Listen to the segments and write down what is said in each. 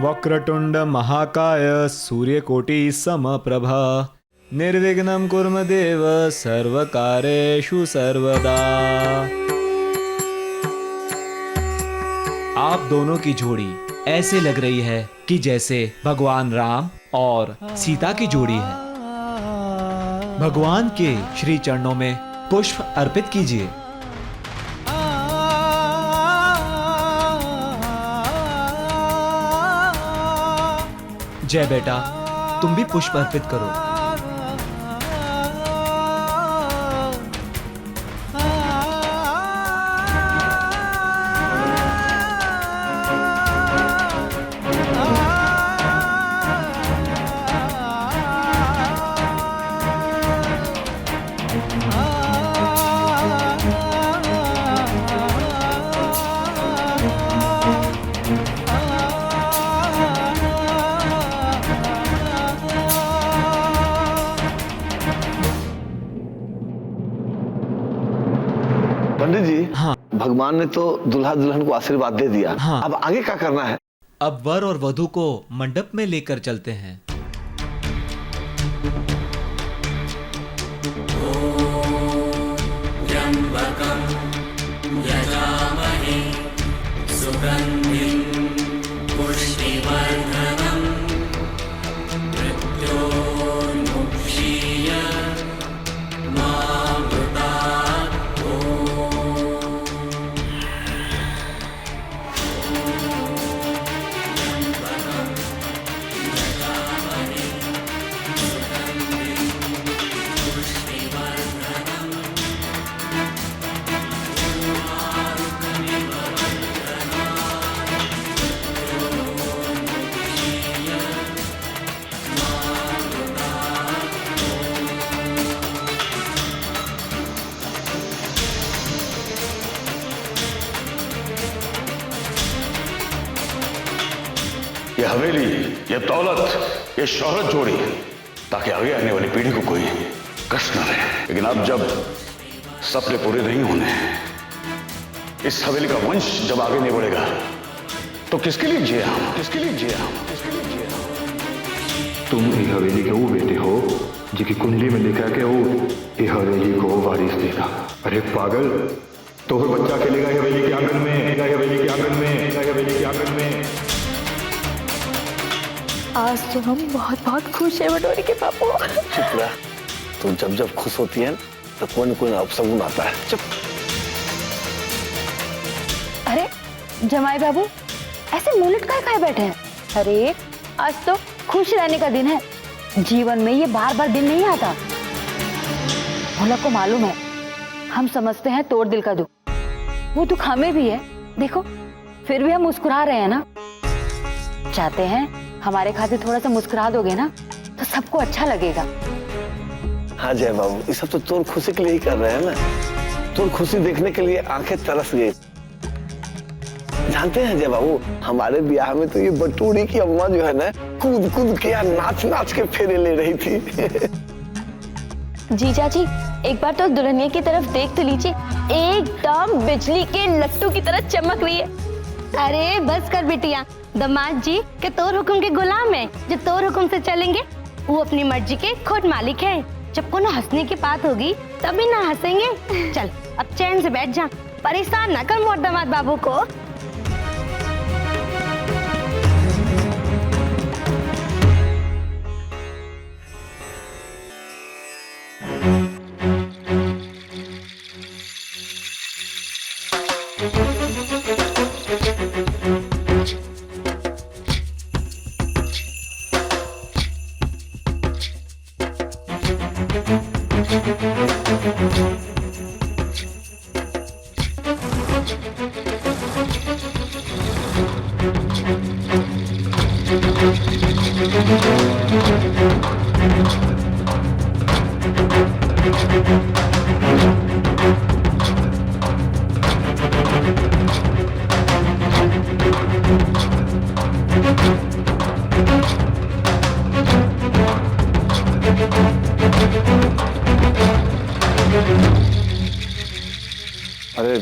वक्रतुंड महाकाय सूर्यकोटि समप्रभा निर्विघ्नं कुर्म देव सर्वकार्येषु सर्वदा। आप दोनों की जोड़ी ऐसे लग रही है कि जैसे भगवान राम और सीता की जोड़ी है। भगवान के श्री चरणों में पुष्प अर्पित कीजिए। जय बेटा, तुम भी पुष्प अर्पित करो। पंडित जी, हाँ। भगवान ने तो दूल्हा दुल्हन को आशीर्वाद दे दिया। हाँ। अब आगे क्या करना है? अब वर और वधू को मंडप में लेकर चलते हैं। ये हवेली, ये दौलत, ये शोहरत जोड़ी ताकि आगे आने वाली पीढ़ी को कोई कष्ट न रहे। लेकिन अब जब सपने पूरे नहीं होने, इस हवेली का वंश जब आगे नहीं बढ़ेगा तो किसके लिए जिए हम? किसके लिए जिए हम? किसके लिए जिए हम? तुम ये हवेली के वो बेटे हो जिसकी कुंडली में लिखा के वो ये हवेली को वारिस देगा। अरे पागल, तो फिर बच्चा खेलेगा हवेली के आंगन में, हवेली के आंगन में, हवेली के आंगन में। आज तो हम बहुत बहुत खुश है बटोरी के पापू। चुप रह, तू जब जब खुश होती है तो कोई न कोई अपशगुन आता है। चुप। अरे जमाई बाबू, ऐसे मुंह लटकाए खाए बैठे हैं? अरे आज तो खुश रहने का दिन है। जीवन में ये बार बार दिन नहीं आता। भोला को मालूम है, हम समझते हैं तोड़ दिल का दुख, वो दुख हमें भी है। देखो फिर भी हम मुस्कुरा रहे हैं ना। चाहते हैं हमारे खातिर थोड़ा सा मुस्कुरा दोगे ना तो सबको अच्छा लगेगा। हाँ जय बाबू, ये सब तो तोर खुशी के लिए ही कर रहे हैं ना। तोर खुशी देखने के लिए आंखें तरस गई। जानते हैं जय बाबू, हमारे ब्याह में तो ये बटूरी की अम्मा जो है ना, कूद कूद के या नाच नाच के फेरे ले रही थी। जीजा जी, एक बार तो दुल्हनिया की तरफ देख तो लीजिए, एकदम बिजली के लट्टू की तरह चमक रही है। अरे बस कर बिटिया, दामाद जी के तोर हुक्म के गुलाम है। जो तोर हुक्म से चलेंगे वो अपनी मर्जी के खुद मालिक है। जब को ना हंसने की बात होगी तभी ना हंसेंगे। चल अब चैन से बैठ जा, परेशान ना कर मोर दामाद बाबू को। अरे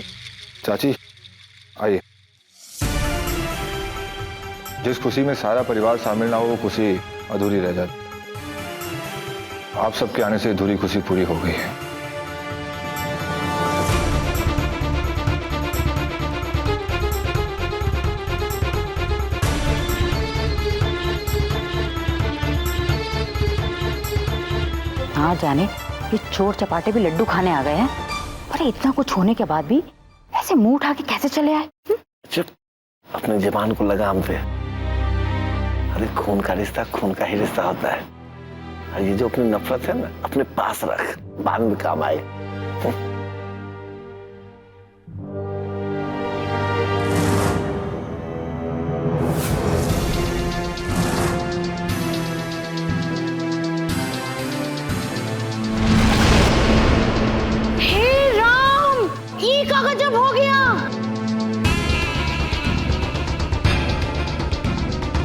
चाची आइए। जिस खुशी में सारा परिवार शामिल ना हो वो खुशी अधूरी रह जाती। आप सबके आने से अधूरी खुशी पूरी हो गई है। ना जाने ये चोर चपाटे भी लड्डू खाने आ गए हैं। अरे इतना कुछ होने के बाद भी ऐसे मुंह उठा के कैसे चले आए? चुप, अपनी जबान को लगाम पे। अरे खून का रिश्ता खून का ही रिश्ता होता है। और ये जो अपनी नफरत है ना, अपने पास रख, बाद में काम आए। हे राम, ये का गजब हो गया।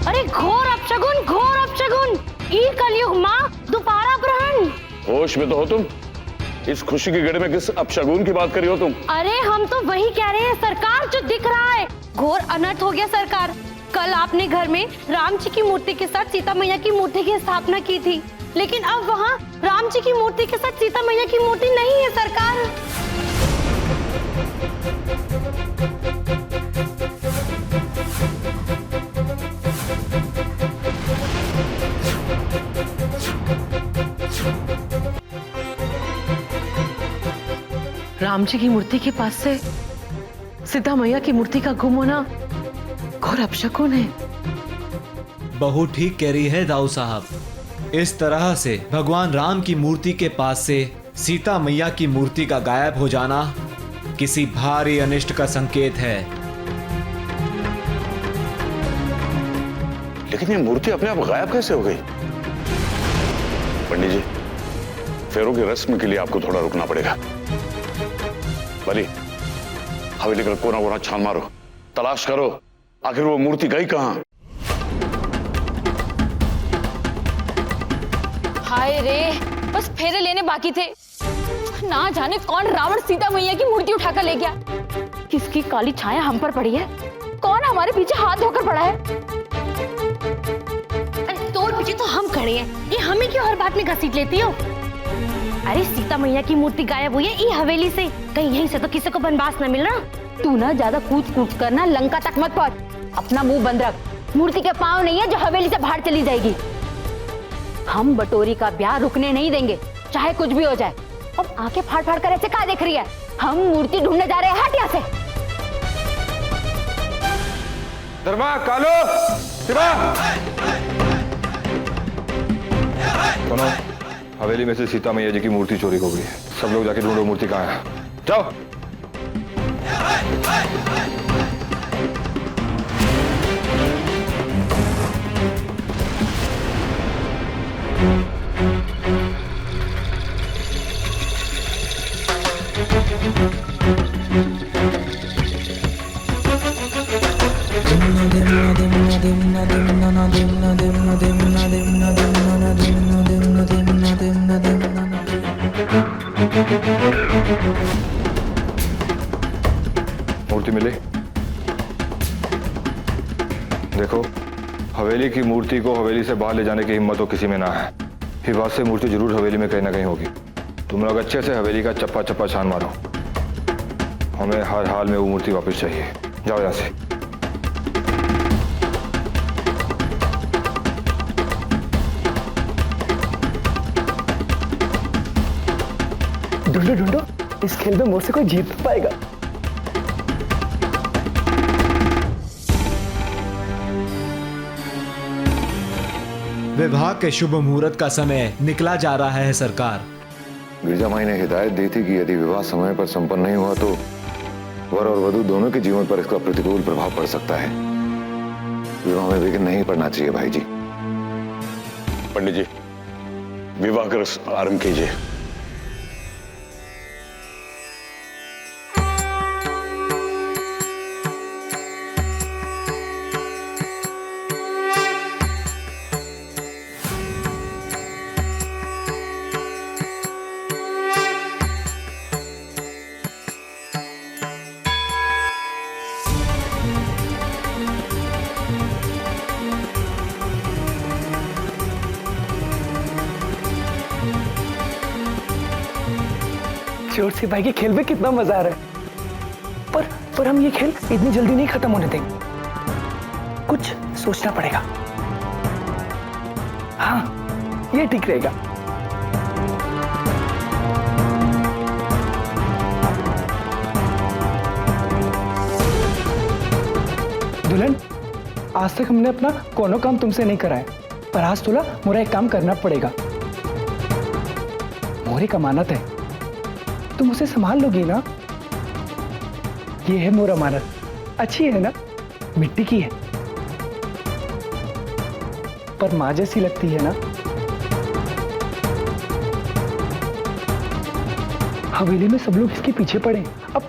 अरे घोर अपशगुन, घोर अपशगुन। ई कलयुग माँ दोबारा ग्रहण। होश में तो हो तुम? इस खुशी की घड़ी में किस अपशगुन की बात करी हो तुम? अरे हम तो वही कह रहे हैं सरकार, जो दिख रहा है घोर अनर्थ हो गया सरकार। कल आपने घर में राम जी की मूर्ति के साथ सीता मैया की मूर्ति की स्थापना की थी, लेकिन अब वहाँ राम जी की मूर्ति के साथ सीता मैया की मूर्ति नहीं है सरकार। राम जी की मूर्ति के पास से सीता मैया की मूर्ति का गुम होना घोर अपशकुन है। बहू ठीक कह रही है दाऊ साहब। इस तरह से भगवान राम की मूर्ति के पास से सीता मैया की मूर्ति का गायब हो जाना किसी भारी अनिष्ट का संकेत है। लेकिन ये मूर्ति अपने आप गायब कैसे हो गई? पंडित जी, फेरों की रस्म के लिए आपको थोड़ा रुकना पड़ेगा। बली, हवेली का कोना कोना छान मारो, तलाश करो, आखिर वो मूर्ति गई कहां? हाय रे, बस फेरे लेने बाकी थे। ना जाने कौन रावण सीता मैया की मूर्ति उठाकर ले गया। किसकी काली छाया हम पर पड़ी है? कौन हमारे पीछे हाथ धोकर पड़ा है? अरे तोड़ पीछे तो हम खड़े हैं, ये हमें क्यों हर बात में घसीट लेती हो? अरे सीता मैया की मूर्ति गायब हुई है ये हवेली से, कहीं यहीं से तो किसी को बनवास न मिल रहा। तू ना ज्यादा कूद कूद करना, लंका तक मत पहुंच। अपना मुंह बंद रख। मूर्ति के पांव नहीं है जो हवेली से बाहर चली जाएगी। हम बटोरी का ब्याह रुकने नहीं देंगे, चाहे कुछ भी हो जाए। अब आंखें फाड़ फाड़ कर ऐसे कहाँ देख रही है? हम मूर्ति ढूंढने जा रहे हैं, हट यहाँ से। धर्मा, कालो, शिवा, सुनो, हवेली में से सीता मैया जी की मूर्ति चोरी हो गई है। सब लोग जाके ढूंढो मूर्ति कहाँ है। जाओ। मूर्ति मिली? देखो, हवेली की मूर्ति को हवेली से बाहर ले जाने की हिम्मत तो किसी में ना है। हिवास से मूर्ति जरूर हवेली में कहीं ना कहीं होगी। तुम लोग अच्छे से हवेली का चप्पा चप्पा छान मारो। हमें हर हाल में वो मूर्ति वापस चाहिए। जाओ यहां से। ढूंढो ढूंढो, इस खेल में मुझसे कोई जीत नहीं पाएगा। विवाह के शुभ मुहूर्त का समय निकला जा रहा है सरकार। गिरजा माई ने हिदायत दी थी कि यदि विवाह समय पर संपन्न नहीं हुआ तो वर और वधू दोनों के जीवन पर इसका प्रतिकूल प्रभाव पड़ सकता है। विवाह में विघ्न नहीं पड़ना चाहिए भाई जी। पंडित जी, विवाह का रस्म आरंभ कीजिए। चोर सिपाही के खेल में कितना मजा आ रहा है। पर हम ये खेल इतनी जल्दी नहीं खत्म होने देंगे, कुछ सोचना पड़ेगा। हाँ, ये ठीक रहेगा। दुल्हन, आज तक हमने अपना कोनो काम तुमसे नहीं कराया, पर आज तोला मोरा एक काम करना पड़ेगा। मोरी अमानत है, तुम उसे संभाल लोगी ना? ये है मोर अमानत, अच्छी है ना, मिट्टी की है, पर माँ जैसी लगती है ना। हवेली में सब लोग इसके पीछे पड़े। अब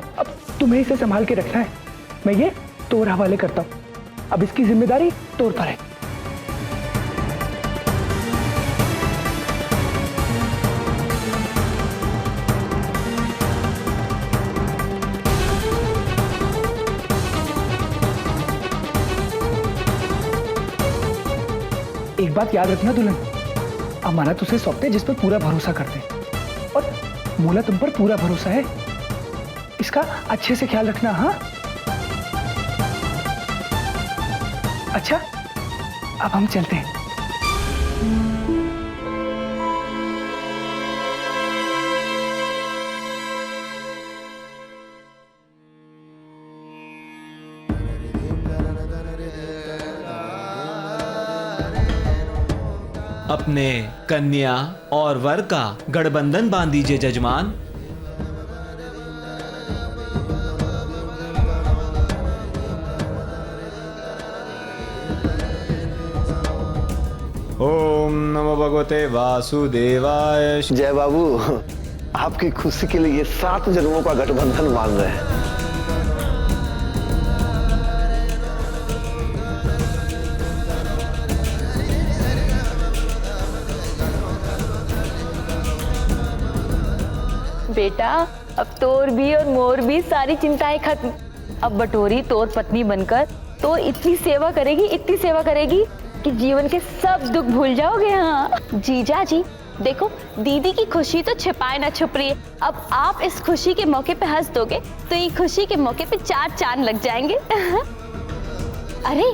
तुम्हें इसे संभाल के रखना है। मैं ये तोर हवाले करता हूं। अब इसकी जिम्मेदारी तोर पर है। एक बात याद रखना दुल्हन, अमानत उसे सौंपते जिस पर पूरा भरोसा करते, और मोला तुम पर पूरा भरोसा है। इसका अच्छे से ख्याल रखना। हाँ, अच्छा, अब हम चलते हैं। अपने कन्या और वर का गठबंधन बांध दीजिए जजमान। ओम नमो भगवते वासुदेवाय। जय बाबू, आपकी खुशी के लिए 7 जन्मों का गठबंधन बांध रहे हैं। बेटा, अब तोर भी और मोर भी सारी चिंताएं खत्म। अब बटोरी तोर पत्नी बनकर तो इतनी सेवा करेगी कि जीवन के सब दुख भूल जाओगे। हाँ जीजा जी, देखो दीदी की खुशी तो छिपाए ना छुप रही है। अब आप इस खुशी के मौके पे हंस दोगे तो ये खुशी के मौके पे 4 चांद लग जाएंगे। अरे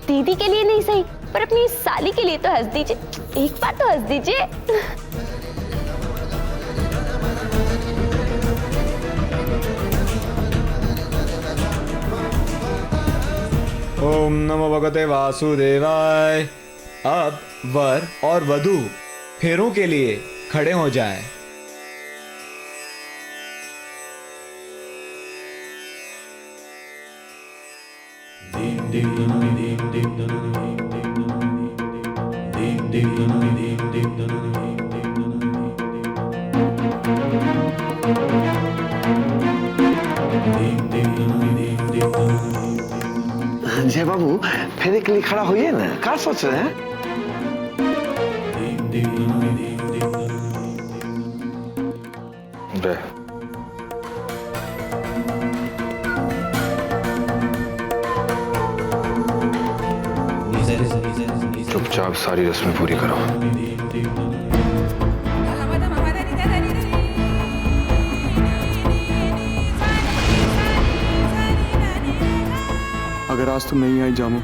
दीदी के लिए नहीं सही, पर अपनी साली के लिए तो हंस दीजिए, एक बार तो हंस दीजिए। ओम नमो भगवते वासुदेवाय। अब वर और वधू फेरों के लिए खड़े हो जाएं। जय बाबू, फेरे के लिए खड़ा होइए ना, क्या सोच रहे हैं? चुपचाप सारी रस्में पूरी करो। अगर आज तुम नहीं आई जामो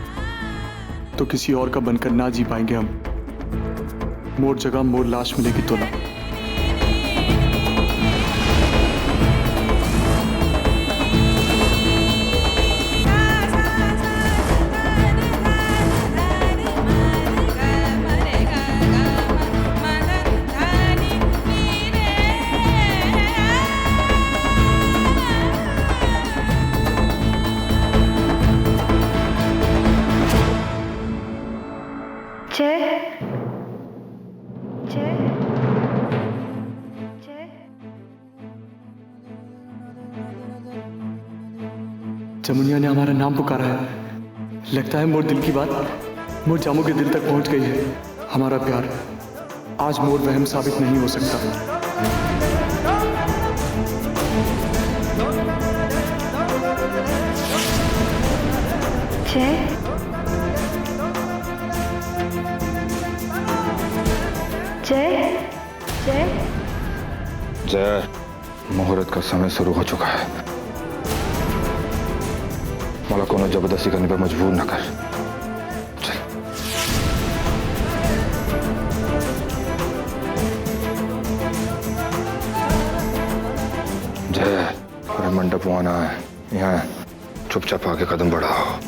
तो किसी और का बनकर ना जी पाएंगे हम। मोर जगह मोर लाश मिलेगी तो ना। जमुनिया ने हमारा नाम पुकारा है। लगता है मोर दिल की बात मोर जामो के दिल तक पहुंच गई है। हमारा प्यार आज मोर वहम साबित नहीं हो सकता। जय जय जय जय मुहूर्त का समय शुरू हो चुका है। मला कोनो जबरदस्ती करने पर मजबूर न कर। चल। जय, अरे मंडप आना है, यहाँ चुपचाप आगे कदम बढ़ाओ।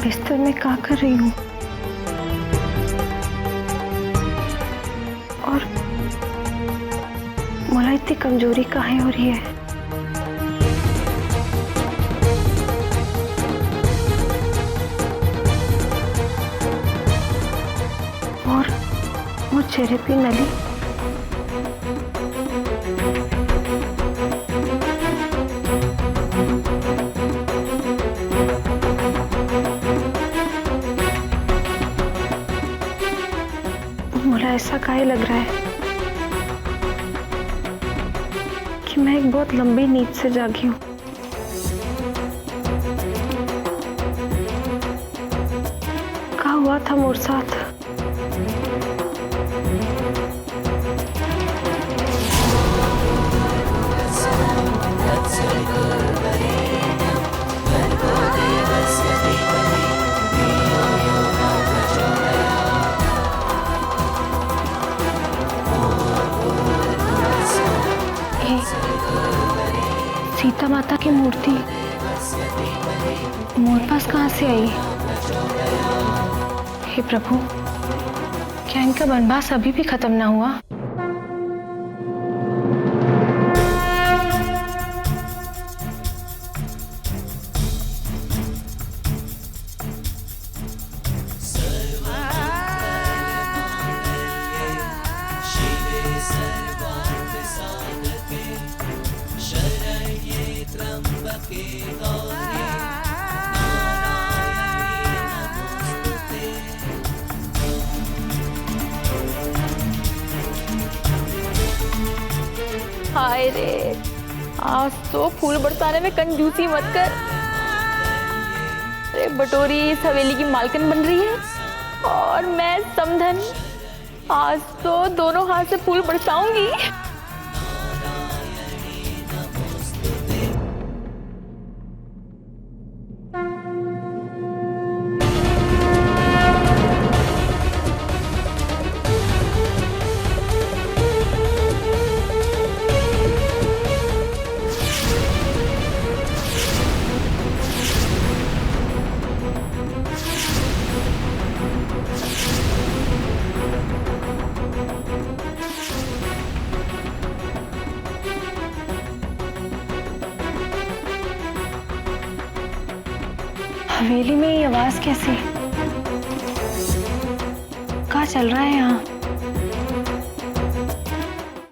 बिस्तर में क्या कर रही हूँ और मला इतनी कमजोरी काहे हो रही है? और वो चेहरे पे नली, ऐसा काहे लग रहा है कि मैं एक बहुत लंबी नींद से जागी हूँ। क्या हुआ था मोर साथ? सीता माता की मूर्ति मोर पास कहाँ से आई? हे प्रभु, क्या इनका वनवास अभी भी खत्म ना हुआ? हाय रे, आज तो फूल बरसाने में कंजूसी मत कर। अरे बटोरी इस हवेली की मालकिन बन रही है और मैं समधन। आज तो दोनों हाथ से फूल बरसाऊंगी। हवेली में ये आवाज कैसे? क्या चल रहा है यहाँ?